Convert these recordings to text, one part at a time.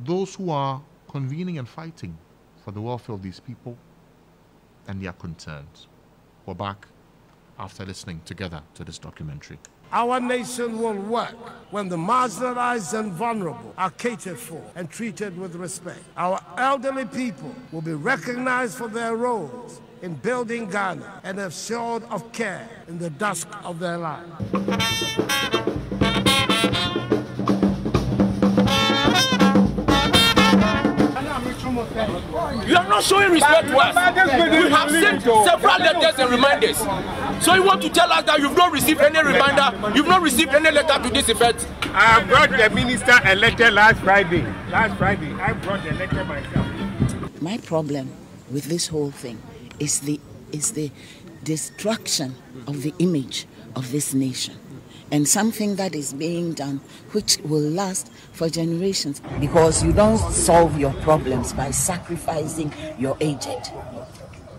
those who are convening and fighting for the welfare of these people and their concerns. We're back after listening together to this documentary. Our nation will work when the marginalized and vulnerable are catered for and treated with respect. Our elderly people will be recognized for their roles in building Ghana and assured of care in the dusk of their lives. You are not showing respect to us. We have sent several letters and reminders. So you want to tell us that you've not received any reminder, you've not received any letter to this effect? I brought the minister a letter last Friday. I brought the letter myself. My problem with this whole thing is the destruction of the image of this nation, and something that is being done which will last for generations, because you don't solve your problems by sacrificing your aged.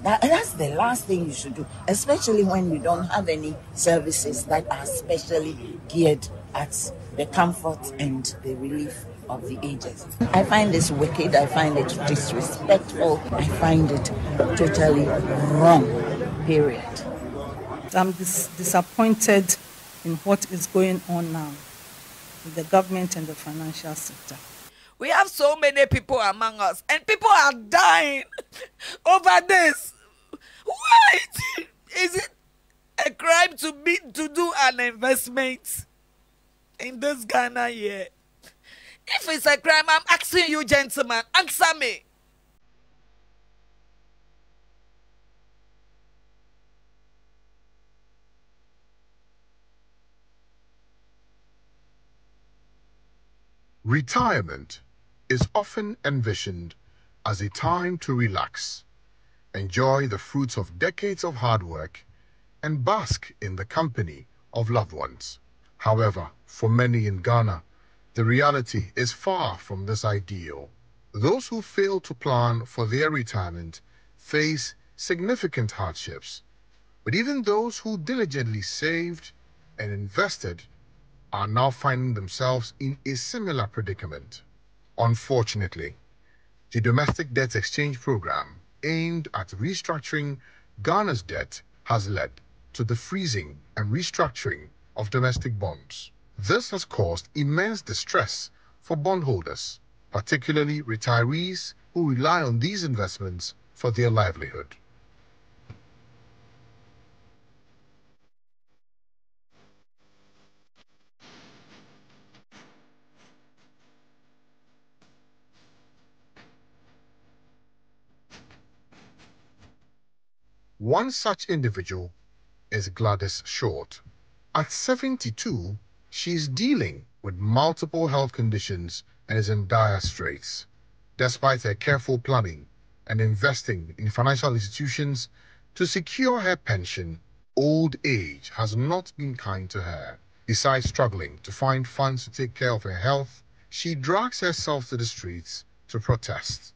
That's the last thing you should do, especially when you don't have any services that are specially geared at the comfort and the relief of the aged. I find this wicked, I find it disrespectful, I find it totally wrong, period. I'm disappointed in what is going on now with the government and the financial sector. We have so many people among us, and people are dying over this. Why is it a crime to do an investment in this Ghana here? If it's a crime, I'm asking you, gentlemen, answer me. Retirement is often envisioned as a time to relax, enjoy the fruits of decades of hard work, and bask in the company of loved ones. However, for many in Ghana, the reality is far from this ideal. Those who fail to plan for their retirement face significant hardships, but even those who diligently saved and invested are now finding themselves in a similar predicament. Unfortunately, the Domestic Debt Exchange Program aimed at restructuring Ghana's debt has led to the freezing and restructuring of domestic bonds. This has caused immense distress for bondholders, particularly retirees who rely on these investments for their livelihood. One such individual is Gladys Short. At 72, she is dealing with multiple health conditions and is in dire straits. Despite her careful planning and investing in financial institutions to secure her pension, old age has not been kind to her. Besides struggling to find funds to take care of her health, she drags herself to the streets to protest.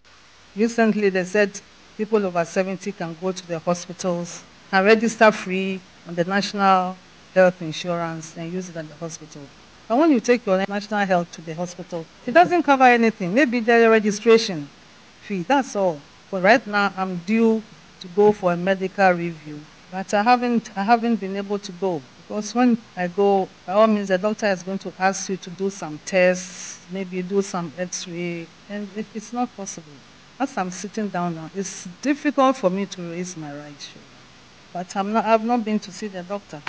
Recently, they said people over 70 can go to the hospitals and register free on the national health insurance and use it at the hospital. But when you take your national health to the hospital, it doesn't cover anything. Maybe the registration fee, that's all. But right now, I'm due to go for a medical review. But I haven't been able to go, because when I go, by all means, the doctor is going to ask you to do some tests, maybe do some x-ray, and it's not possible. As I'm sitting down now, it's difficult for me to raise my right shoulder. But I've not been to see the doctor.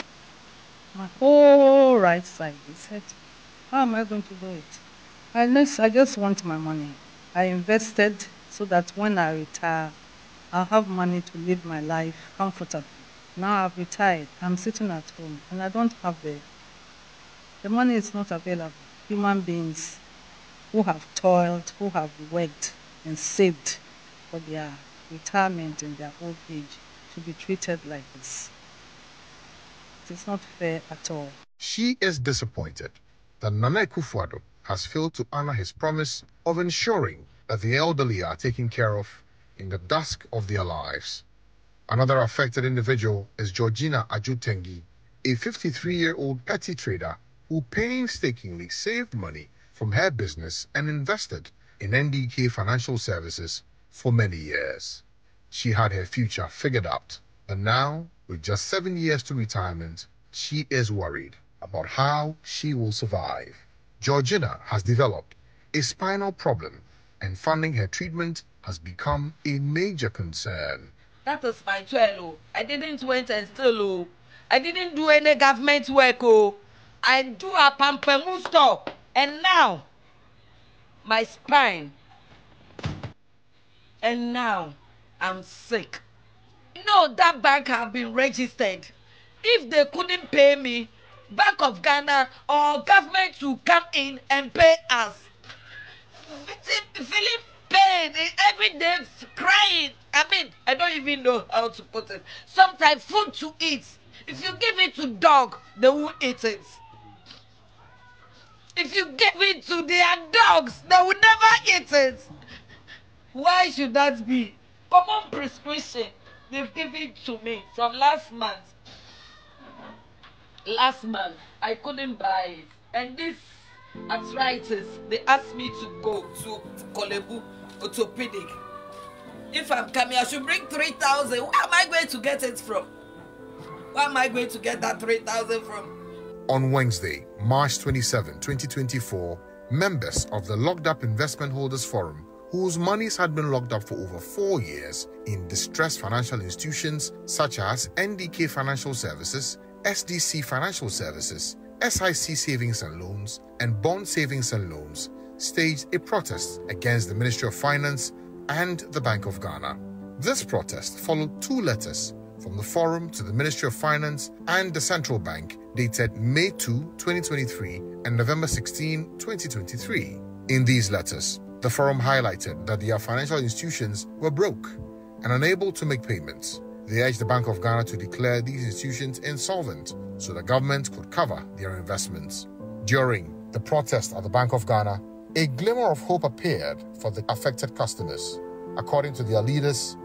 My whole right side is hurt. How am I going to do it? I just want my money. I invested so that when I retire, I'll have money to live my life comfortably. Now I've retired. I'm sitting at home and I don't have the money is not available. Human beings who have toiled, who have worked and saved for their retirement and their old age to be treated like this. It is not fair at all. She is disappointed that Nana Akufo-Addo has failed to honor his promise of ensuring that the elderly are taken care of in the dusk of their lives. Another affected individual is Georgina Ajutengi, a 53-year-old petty trader who painstakingly saved money from her business and invested in NDK Financial Services for many years. She had her future figured out, but now, with just 7 years to retirement, she is worried about how she will survive. Georgina has developed a spinal problem, and funding her treatment has become a major concern. That is my 12. I didn't went and still. I didn't do any government work. I do a pampemu store, and now my spine. And now I'm sick. No, that bank have been registered. If they couldn't pay me, Bank of Ghana or government to come in and pay us. Feeling pain every day, crying. I mean, I don't even know how to put it. Sometimes food to eat. If you give it to dog, they will eat it. If you give it to their dogs, they will never eat it. Why should that be? Common prescription they've given to me from last month. Last month, I couldn't buy it. And this arthritis, they asked me to go to Kolebu orthopedic. If I'm coming, I should bring 3,000. Where am I going to get it from? Where am I going to get that 3,000 from? On Wednesday, March 27, 2024, members of the Locked Up Investment Holders Forum, whose monies had been locked up for over 4 years in distressed financial institutions such as NDK Financial Services, SDC Financial Services, SIC Savings and Loans, and Bond Savings and Loans, staged a protest against the Ministry of Finance and the Bank of Ghana. This protest followed 2 letters from the Forum to the Ministry of Finance and the Central Bank dated May 2, 2023 and November 16, 2023. In these letters, the Forum highlighted that their financial institutions were broke and unable to make payments. They urged the Bank of Ghana to declare these institutions insolvent so the government could cover their investments. During the protest at the Bank of Ghana, a glimmer of hope appeared for the affected customers. According to their leaders,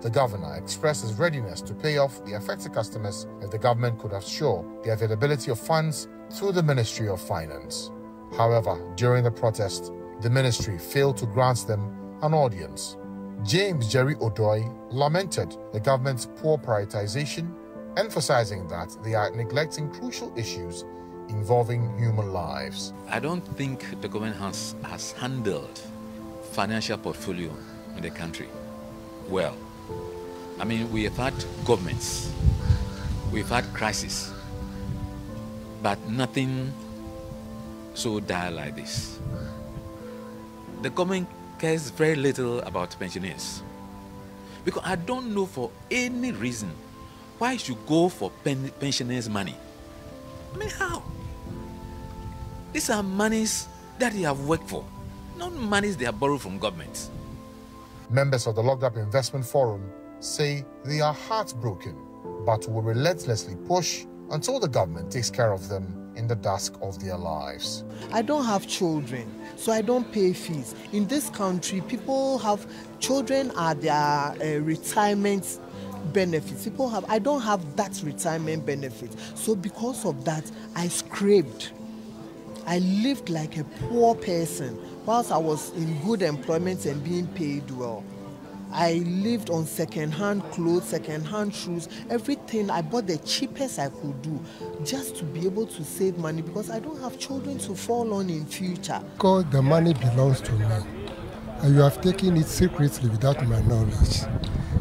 the governor expressed his readiness to pay off the affected customers if the government could assure the availability of funds through the Ministry of Finance. However, during the protest, the ministry failed to grant them an audience. James Jerry Odoi lamented the government's poor prioritization, emphasizing that they are neglecting crucial issues involving human lives. I don't think the government has handled financial portfolio in the country well. I mean, we have had governments, we've had crises, but nothing so dire like this. The government cares very little about pensioners, because I don't know for any reason why you should go for pensioners' money. I mean, how? These are monies that they have worked for, not monies they have borrowed from government. Members of the Locked Up Investment Forum say they are heartbroken, but will relentlessly push until the government takes care of them in the dusk of their lives. I don't have children, so I don't pay fees. In this country, people have children are their retirement benefits. I don't have that retirement benefit. So because of that, I scraped. I lived like a poor person whilst I was in good employment and being paid well. I lived on second-hand clothes, second-hand shoes, everything. I bought the cheapest I could do just to be able to save money because I don't have children to fall on in future. Because the money belongs to me, and you have taken it secretly without my knowledge.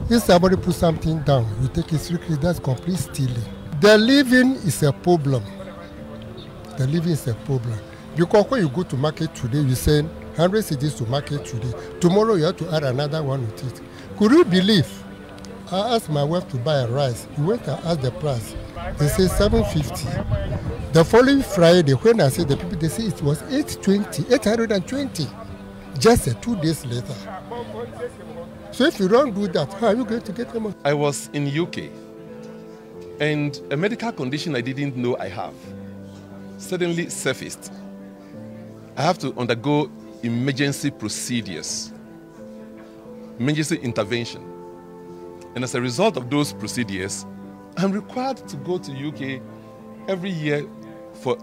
If somebody puts something down, you take it secretly, that's complete stealing. The living is a problem. The living is a problem. Because when you go to market today, you send 100 cedis to market today. Tomorrow you have to add another one with it. Could you believe? I asked my wife to buy a rice. He went and asked the price. They say 750. The following Friday, when I said the people, they say it was 820. Just 2 days later. So if you don't do that, how are you going to get them? I was in UK, and a medical condition I didn't know I have suddenly surfaced. I have to undergo emergency procedures, emergency intervention. And as a result of those procedures, I'm required to go to UK every year for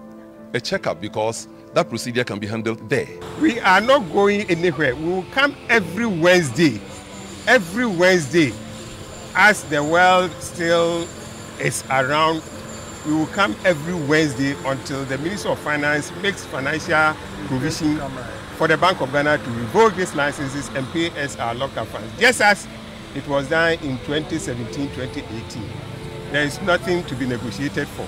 a checkup because that procedure can be handled there. We are not going anywhere. We will come every Wednesday. Every Wednesday, as the world still is around, we will come every Wednesday until the Minister of Finance makes financial provision for the Bank of Ghana to revoke these licenses and pay us our local funds, just as it was done in 2017, 2018. There is nothing to be negotiated for.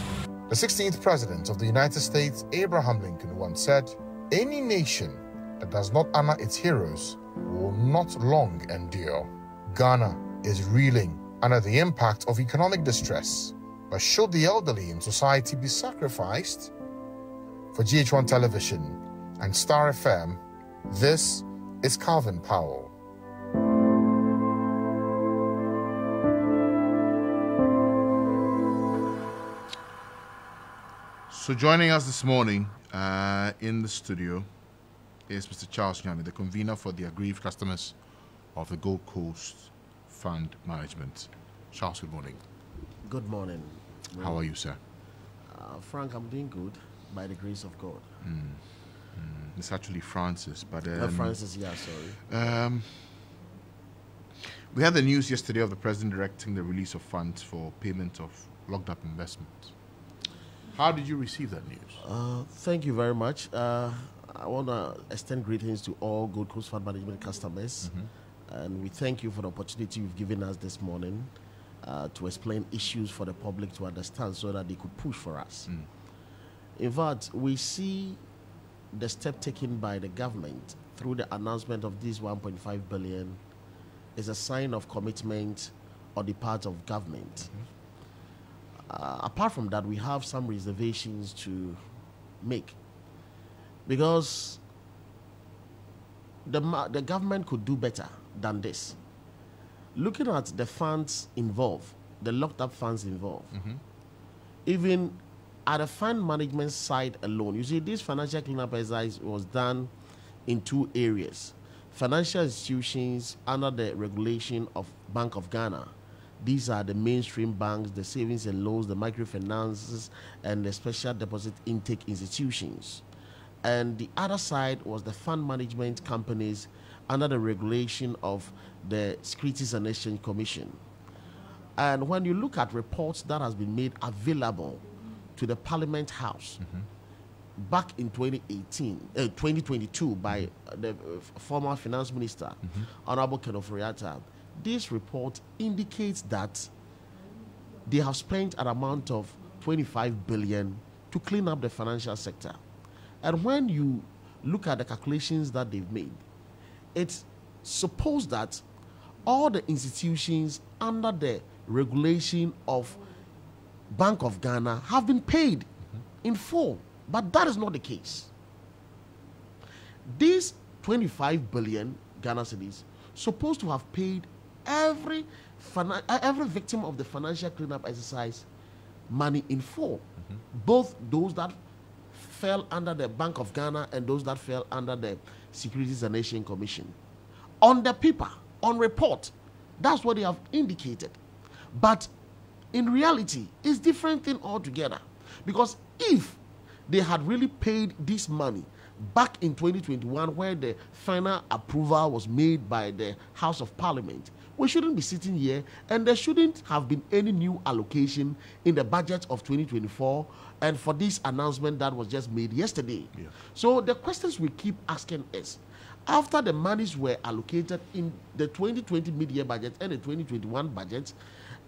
The 16th President of the United States, Abraham Lincoln, once said, "Any nation that does not honor its heroes will not long endure." Ghana is reeling under the impact of economic distress. But should the elderly in society be sacrificed? For GH1 Television and Star FM, this is Calvin Powell. So joining us this morning in the studio is Mr. Charles Nyani, the convener for the aggrieved customers of the Gold Coast Fund Management. Charles, good morning. Good morning. How are you, sir? Frank, I'm doing good by the grace of God. It's actually Francis, but... Francis, yeah, sorry. We had the news yesterday of the President directing the release of funds for payment of locked-up investments. How did you receive that news? Thank you very much. I want to extend greetings to all Gold Coast Fund Management customers. And we thank you for the opportunity you've given us this morning to explain issues for the public to understand so that they could push for us. In fact, we see the step taken by the government through the announcement of this 1.5 billion is a sign of commitment on the part of government. Apart from that, we have some reservations to make because the government could do better than this. Looking at the funds involved, the locked up funds involved, even at the fund management side alone, you see this financial cleanup exercise was done in two areas. Financial institutions under the regulation of Bank of Ghana. These are the mainstream banks, the savings and loans, the microfinances, and the special deposit intake institutions. And the other side was the fund management companies under the regulation of the Securities and Exchange Commission. And when you look at reports that has been available to the Parliament House back in 2022 by the former Finance Minister, Honorable Kenneth Ofori-Atta, this report indicates that they have spent an amount of 25 billion to clean up the financial sector. And when you look at the calculations that they've made, it's supposed that all the institutions under the regulation of Bank of Ghana have been paid in full, but that is not the case. These 25 billion Ghana cedis supposed to have paid every victim of the financial cleanup exercise money in full, both those that fell under the Bank of Ghana and those that fell under the Securities and Exchange Commission. On the paper, on report, that's what they have indicated. But in reality, it's different thing altogether. Because if they had really paid this money back in 2021, where the final approval was made by the House of Parliament, we shouldn't be sitting here, and there shouldn't have been any new allocation in the budget of 2024 and for this announcement that was just made yesterday. So the questions we keep asking is, after the monies were allocated in the 2020 mid-year budget and the 2021 budget,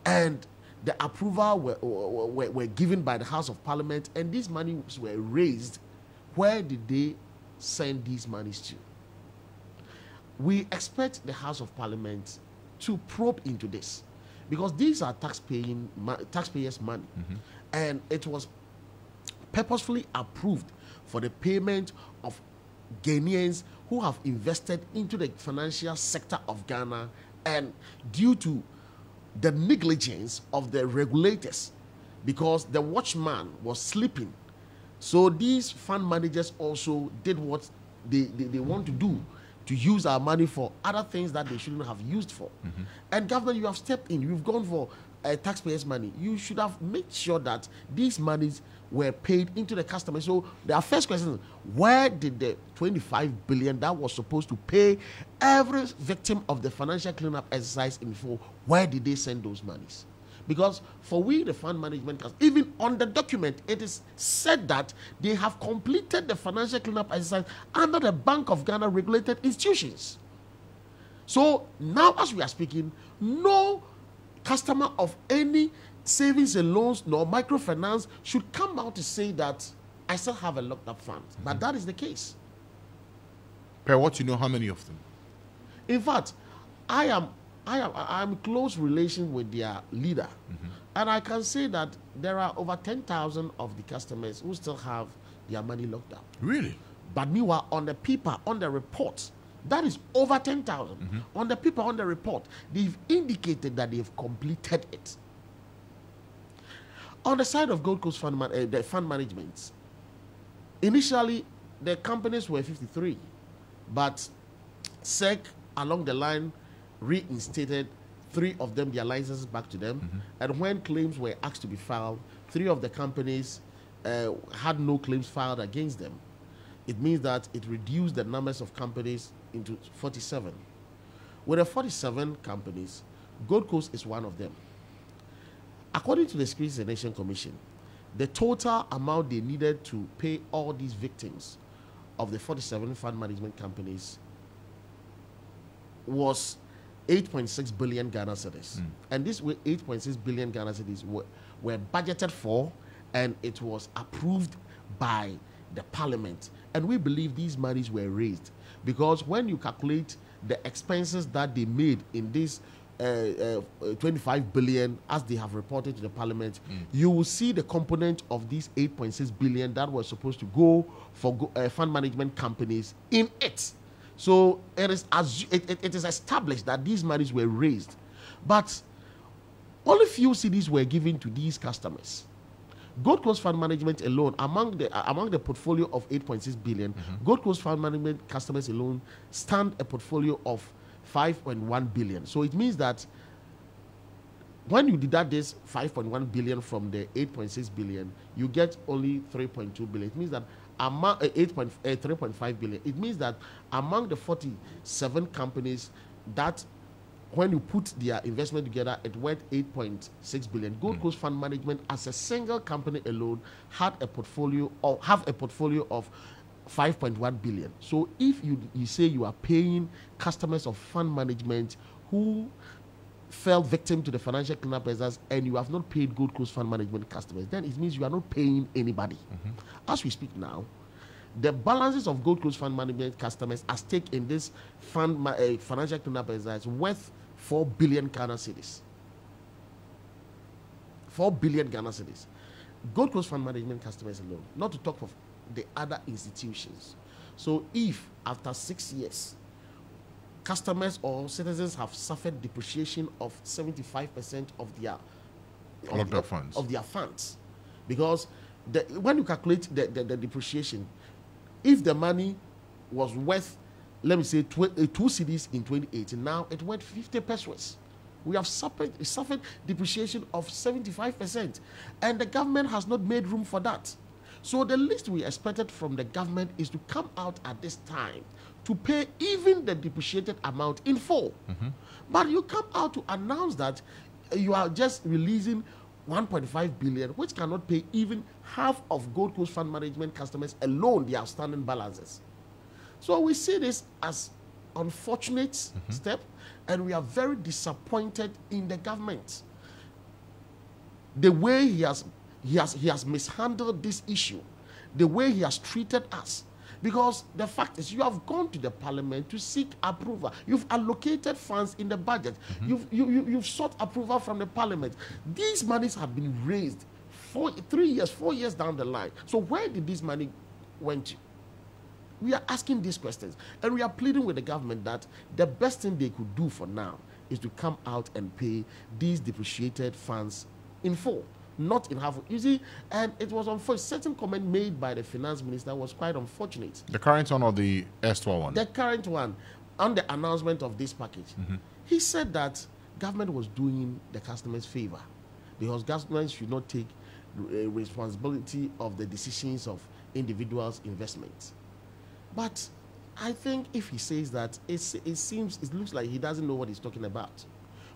and the approval were given by the House of Parliament, and these monies were raised, where did they send these monies to? We expect the House of Parliament to probe into this, because these are taxpayers' money, and it was purposefully approved for the payment of Ghanaians who have invested into the financial sector of Ghana, and due to the negligence of the regulators, because the watchman was sleeping, so these fund managers also did what they want to do, to use our money for other things that they shouldn't have used for. And government, you have stepped in. You've gone for taxpayers' money, you should have made sure that these monies were paid into the customer. So the first question is, where did the 25 billion that was supposed to pay every victim of the financial cleanup exercise in full, where did they send those monies? Because for we, the fund management council, even on the document, it is said that they have completed the financial cleanup exercise under the Bank of Ghana regulated institutions. So now as we are speaking, no customer of any savings and loans nor microfinance should come out to say that I still have a locked up fund. But that is the case. Per what you know, how many of them? In fact, I'm in close relation with their leader. And I can say that there are over 10,000 of the customers who still have their money locked up. Really? But meanwhile, on the paper, on the report, that is over 10,000. On the paper, on the report, they've indicated that they've completed it. On the side of Gold Coast the fund management, initially, the companies were 53, but SEC along the line reinstated 3 of them, their licenses back to them. And when claims were asked to be filed, 3 of the companies had no claims filed against them. It means that it reduced the numbers of companies into 47. With the 47 companies, Gold Coast is one of them. According to the Securities and Exchange Commission, the total amount they needed to pay all these victims of the 47 fund management companies was 8.6 billion Ghana cedis. And this 8.6 billion Ghana cedis were budgeted for, and it was approved by the parliament. And we believe these monies were raised because when you calculate the expenses that they made in this 25 billion as they have reported to the parliament, you will see the component of these 8.6 billion that was supposed to go for fund management companies in it. So it is established that these monies were raised, but only few CDs were given to these customers. Gold Coast Fund Management alone, among the portfolio of 8.6 billion, Gold Coast Fund Management customers alone stand a portfolio of 5.1 billion. So it means that when you deduct this 5.1 billion from the 8.6 billion, you get only 3.2 billion. It means that among 3.5 billion, it means that among the 47 companies that when you put their investment together, it went 8.6 billion. Gold Coast Fund Management, as a single company alone, have a portfolio of 5.1 billion. So if you say you are paying customers of fund management who fell victim to the financial cleanup exercise and you have not paid Gold Coast Fund Management customers, then it means you are not paying anybody. As we speak now, the balances of Gold Coast Fund Management customers at stake in this financial cleanup exercise worth 4 billion Ghana cedis. 4 billion Ghana cedis. Gold Coast Fund Management customers alone, not to talk of the other institutions. So if after 6 years, customers or citizens have suffered depreciation of 75% of their funds, because when you calculate the depreciation, if the money was worth, let me say, 2 CDs in 2018, now it went 50 pesos. We have suffered depreciation of 75%, and the government has not made room for that. So the least we expected from the government is to come out at this time to pay even the depreciated amount in full. But you come out to announce that you are just releasing 1.5 billion, which cannot pay even half of Gold Coast Fund Management customers alone the outstanding balances. So we see this as unfortunate step, and we are very disappointed in the government. The way he has mishandled this issue, the way he has treated us. Because the fact is, you have gone to the parliament to seek approval. You've allocated funds in the budget. You've sought approval from the parliament. These monies have been raised 4 years down the line. So where did this money went to? We are asking these questions, and we are pleading with the government that the best thing they could do for now is to come out and pay these depreciated funds in full, not in half. You see, and it was unfortunate. Certain comment made by the finance minister was quite unfortunate. The current one or the erstwhile one? The current one, on the announcement of this package. He said that government was doing the customers favor. because governments should not take responsibility of the decisions of individuals' investments. But I think if he says that, it looks like he doesn't know what he's talking about.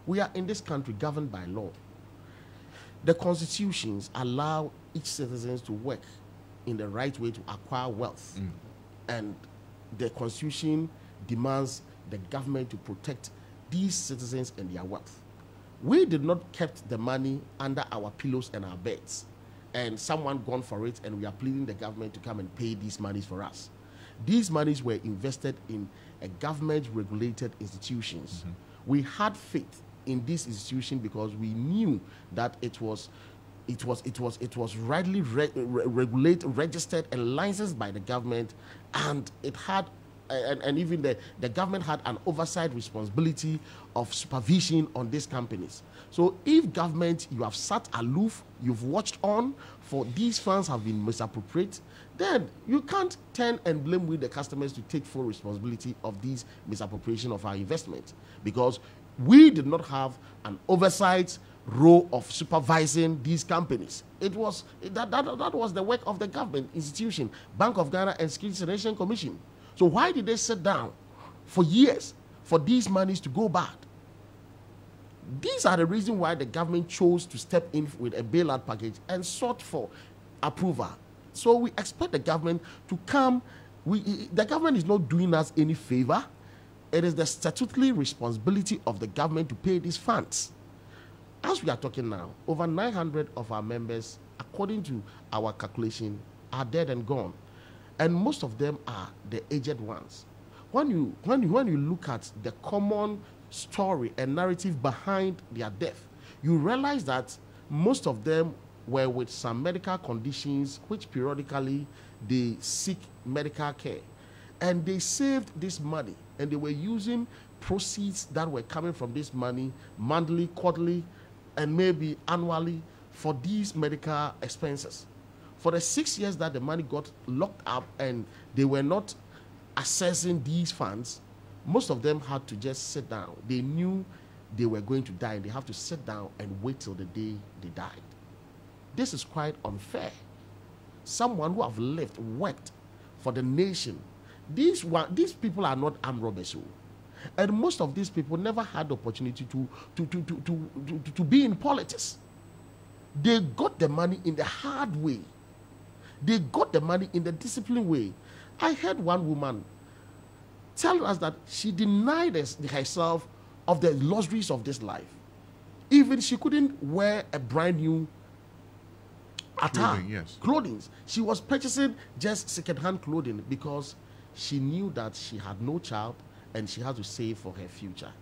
We are in this country governed by law. The constitutions allow each citizen to work in the right way to acquire wealth. And the constitution demands the government to protect these citizens and their wealth. We did not kept the money under our pillows and our beds, and someone gone for it, and we are pleading the government to come and pay these monies for us. These monies were invested in a government-regulated institutions. We had faith in this institution because we knew that it was rightly regulated, registered, and licensed by the government, and it had, and even the government had an oversight responsibility of supervision on these companies. So if government, you have sat aloof, you've watched on for these funds have been misappropriated, then you can't turn and blame with the customers to take full responsibility of these misappropriation of our investment, because we did not have an oversight role of supervising these companies. It was that was the work of the government institution, Bank of Ghana and Securities and Exchange Commission. So why did they sit down for years for these monies to go bad? These are the reasons why the government chose to step in with a bailout package and sought for approval. So we expect the government to come. The government is not doing us any favor. It is the statutory responsibility of the government to pay these funds. As we are talking now, over 900 of our members, according to our calculation, are dead and gone. And most of them are the aged ones. When you look at the common story and narrative behind their death, you realize that most of them were with some medical conditions which periodically they seek medical care. And they saved this money, and they were using proceeds that were coming from this money monthly, quarterly, and maybe annually for these medical expenses. For the 6 years that the money got locked up and they were not accessing these funds, most of them had to just sit down. They knew they were going to die, and they have to sit down and wait till the day they died. This is quite unfair. Someone who have lived, worked for the nation. These people are not armed robbers. And most of these people never had the opportunity to be in politics. They got the money in the hard way. They got the money in the disciplined way. I heard one woman tell us that she denied herself of the luxuries of this life. Even she couldn't wear a brand new attire, clothing. She was purchasing just second-hand clothing because she knew that she had no child and she had to save for her future.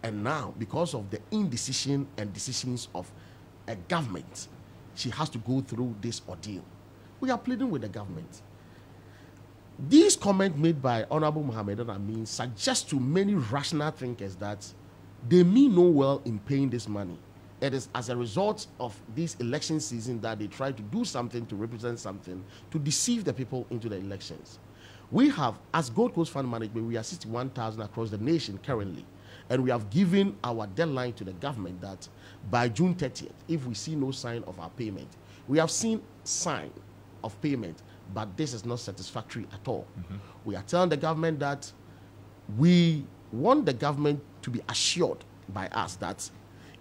And now, because of the indecision and decisions of a government, she has to go through this ordeal. We are pleading with the government. These comments made by Honorable Mohammed Amin suggest to many rational thinkers that they mean no well in paying this money. It is as a result of this election season that they try to do something to represent something to deceive the people into the elections. We have, as Gold Coast Fund Management, we are 61,000 across the nation currently. And we have given our deadline to the government that by June 30th, if we see no sign of our payment, we have seen sign of payment, but this is not satisfactory at all. We are telling the government that we want the government to be assured by us that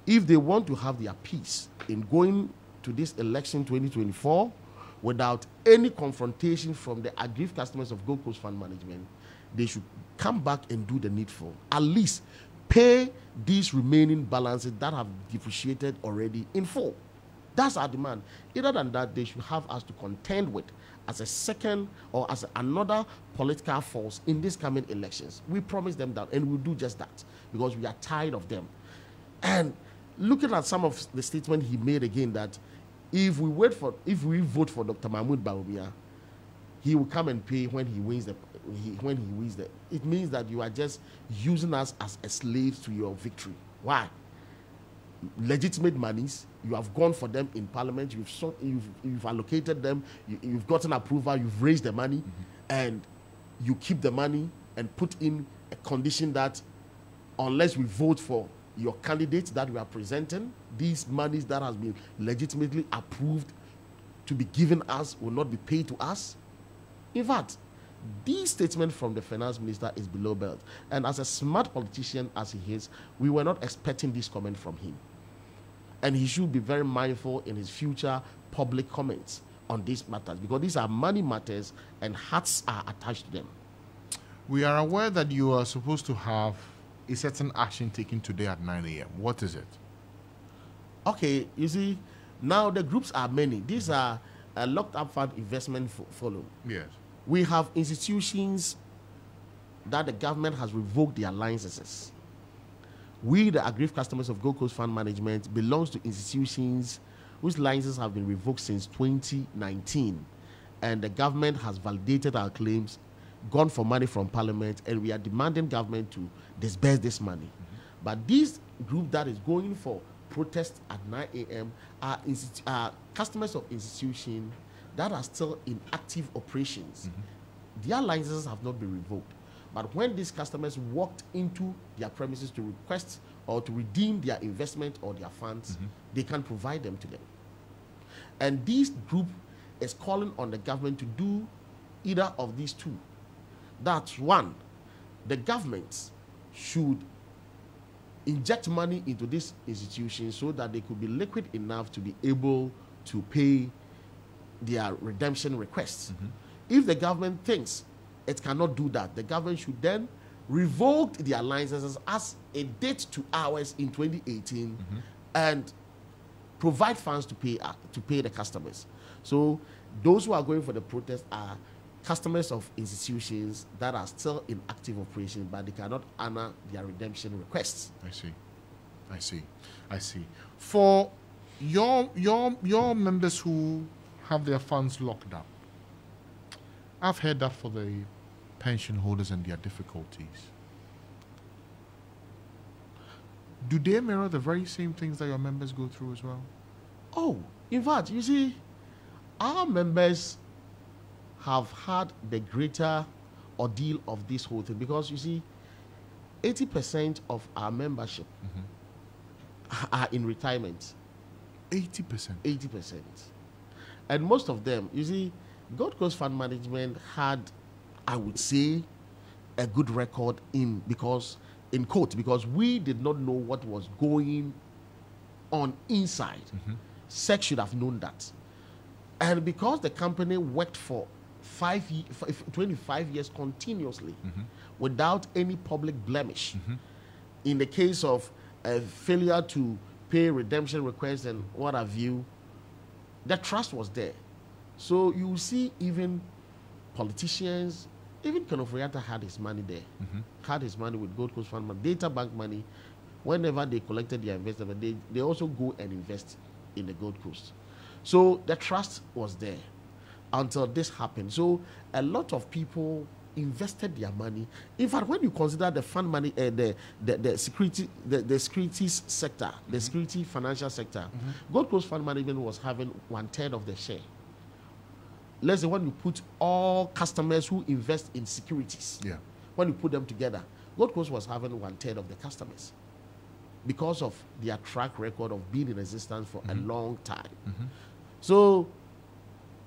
if they want to have their peace in going to this election 2024 without any confrontation from the aggrieved customers of Gold Coast Fund Management, they should come back and do the needful. At least pay these remaining balances that have depreciated already in full. That's our demand. Other than that, they should have us to contend with as a second or as another political force in these coming elections. We promise them that, and we'll do just that because we are tired of them. And looking at some of the statement he made again, that if we vote for Dr. Mahmoud Bawumia, he will come and pay when he wins it means that you are just using us as a slave to your victory. Why? Legitimate monies, you have gone for them in parliament, you've allocated them, you've gotten approval, you've raised the money, and you keep the money and put in a condition that unless we vote for your candidates that we are presenting, these monies that has been legitimately approved to be given us will not be paid to us. In fact, this statement from the finance minister is below belt. And as a smart politician as he is, we were not expecting this comment from him. And he should be very mindful in his future public comments on these matters, because these are money matters and hearts are attached to them. We are aware that you are supposed to have a certain action taken today at 9 a.m. What is it? Okay, you see, now the groups are many. These are a locked up fund investment follow. Yes. We have institutions that the government has revoked their licenses. We, the aggrieved customers of Gold Coast Fund Management, belongs to institutions whose licenses have been revoked since 2019. And the government has validated our claims, gone for money from Parliament, and we are demanding government to disburse this money. But this group that is going for protest at 9 a.m. are customers of institutions that are still in active operations. Their licenses have not been revoked. But when these customers walked into their premises to request or to redeem their investment or their funds, they can provide them to them. And this group is calling on the government to do either of these two. That's one, the government should inject money into this institution so that they could be liquid enough to be able to pay their redemption requests. If the government thinks it cannot do that, the government should then revoke their licenses as a date to ours in 2018 and provide funds to pay the customers. So those who are going for the protest are customers of institutions that are still in active operation, but they cannot honor their redemption requests. I see. For your members who have their funds locked up, I've heard that for the pension holders and their difficulties. Do they mirror the very same things that your members go through as well? Oh, in fact, you see, our members have had the greater ordeal of this whole thing, because you see, 80% of our membership are in retirement. 80%? 80%. And most of them, you see, Gold Coast Fund Management had, I would say, a good record because we did not know what was going on inside. SEC should have known that. And because the company worked for 25 years continuously without any public blemish, in the case of a failure to pay redemption requests and what have you, the trust was there. So you see, even politicians, even Akufo-Addo had his money there, had his money with Gold Coast Fund, Data Bank money. Whenever they collected their investment, they also go and invest in the Gold Coast. So the trust was there until this happened. So a lot of people invested their money. In fact, when you consider the fund money, the securities sector, the security financial sector, Gold Coast Fund Management was having 1/3 of the share. Let's say when you put all customers who invest in securities, when you put them together, Gold Coast was having 1/3 of the customers because of their track record of being in existence for a long time. So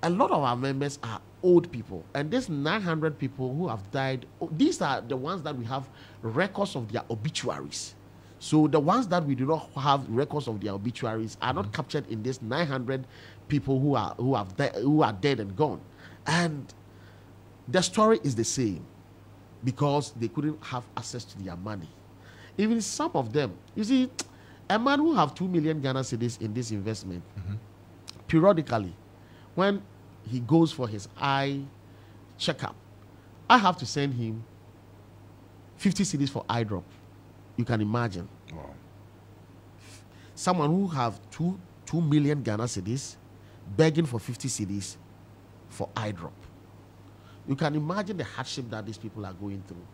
a lot of our members are old people, and these 900 people who have died, these are the ones that we have records of their obituaries. So the ones that we do not have records of their obituaries are not captured in this 900 people who are dead and gone. And the story is the same, because they couldn't have access to their money. Even some of them, you see, a man who have 2 million Ghana cedis in this investment, periodically, when he goes for his eye checkup, I have to send him 50 cedis for eye drop. You can imagine. Wow. Someone who have 2 million Ghana cedis begging for 50 cedis for eye drop. You can imagine the hardship that these people are going through.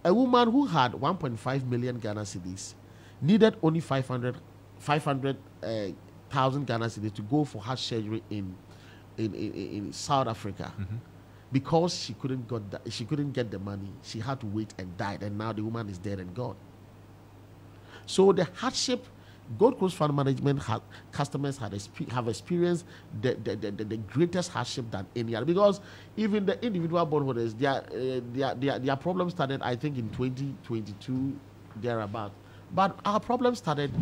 A woman who had 1.5 million Ghana cedis needed only 500,000 Ghana cedis to go for heart surgery in South Africa. Because she couldn't get the money, she had to wait and died, and now the woman is dead and gone. So the hardship Gold Coast Fund Management customers have experienced the greatest hardship than any other, because even the individual bondholders, their problem started, I think, in 2022 thereabout. But our problem started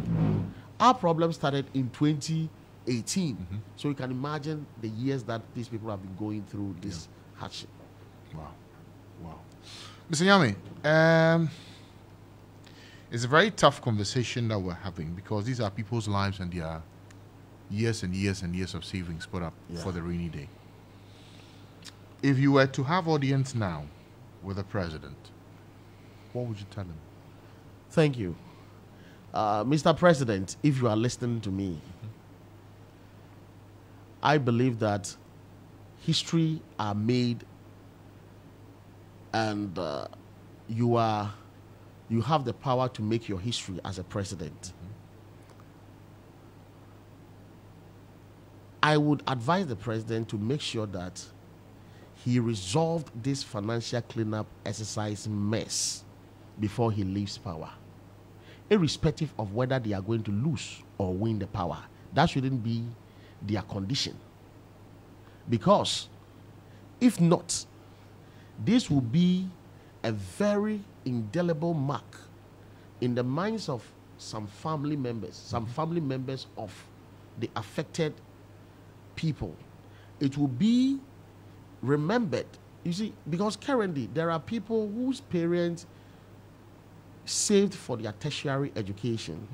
in 2018. So you can imagine the years that these people have been going through this hardship. Wow. Mr. Nyame, it's a very tough conversation that we're having, because these are people's lives and their years and years and years of savings put up for the rainy day. If you were to have audience now with the president, what would you tell him? Thank you. Mr. President, if you are listening to me, I believe that history are made, and you have the power to make your history as a president. I would advise the president to make sure that he resolved this financial cleanup exercise mess before he leaves power, irrespective of whether they are going to lose or win the power. That shouldn't be their condition, because if not, this will be a very indelible mark in the minds of some family members of the affected people. It will be remembered, you see, because currently there are people whose parents saved for their tertiary education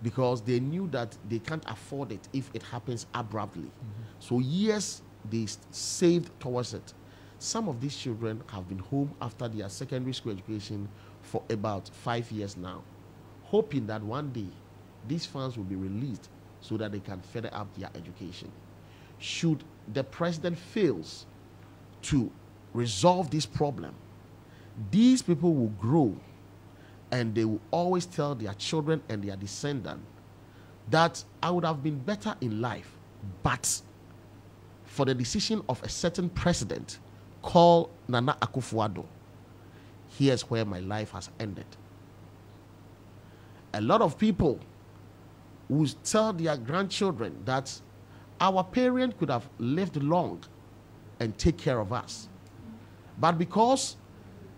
because they knew that they can't afford it if it happens abruptly. So years they saved towards it. Some of these children have been home after their secondary school education for about 5 years now, hoping that one day these funds will be released so that they can further up their education. Should the president fails to resolve this problem, these people will grow and they will always tell their children and their descendants that I would have been better in life, but for the decision of a certain president called Nana Akufo-Addo, here's where my life has ended. A lot of people will tell their grandchildren that our parents could have lived long and take care of us, but because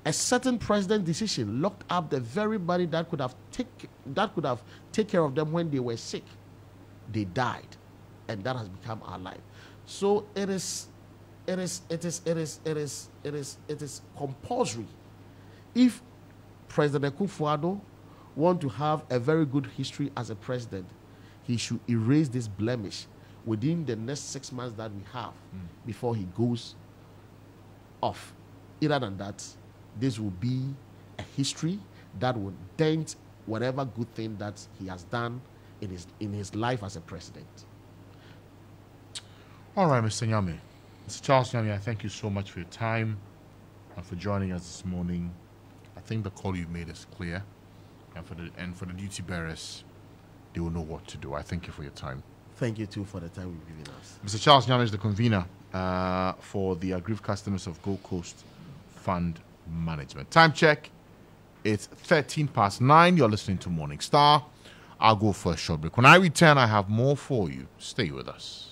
a certain president decision locked up the very body that could have take care of them when they were sick, they died, and that has become our life. So it is compulsory. If President Akufo-Addo want to have a very good history as a president, he should erase this blemish within the next 6 months that we have before he goes off. Other than that, this will be a history that will dent whatever good thing that he has done in his life as a president. All right, Mr. Nyame. Mr. Charles Nyame, I thank you so much for your time and for joining us this morning. I think the call you made is clear, and for the duty bearers, they will know what to do. I thank you for your time. Thank you too for the time you've given us. Mr. Charles Nyame is the convener for the aggrieved customers of Gold Coast Fund Management. Time check. It's 9:13. You're listening to Morning Star. I'll go for a short break. When I return, I have more for you. Stay with us.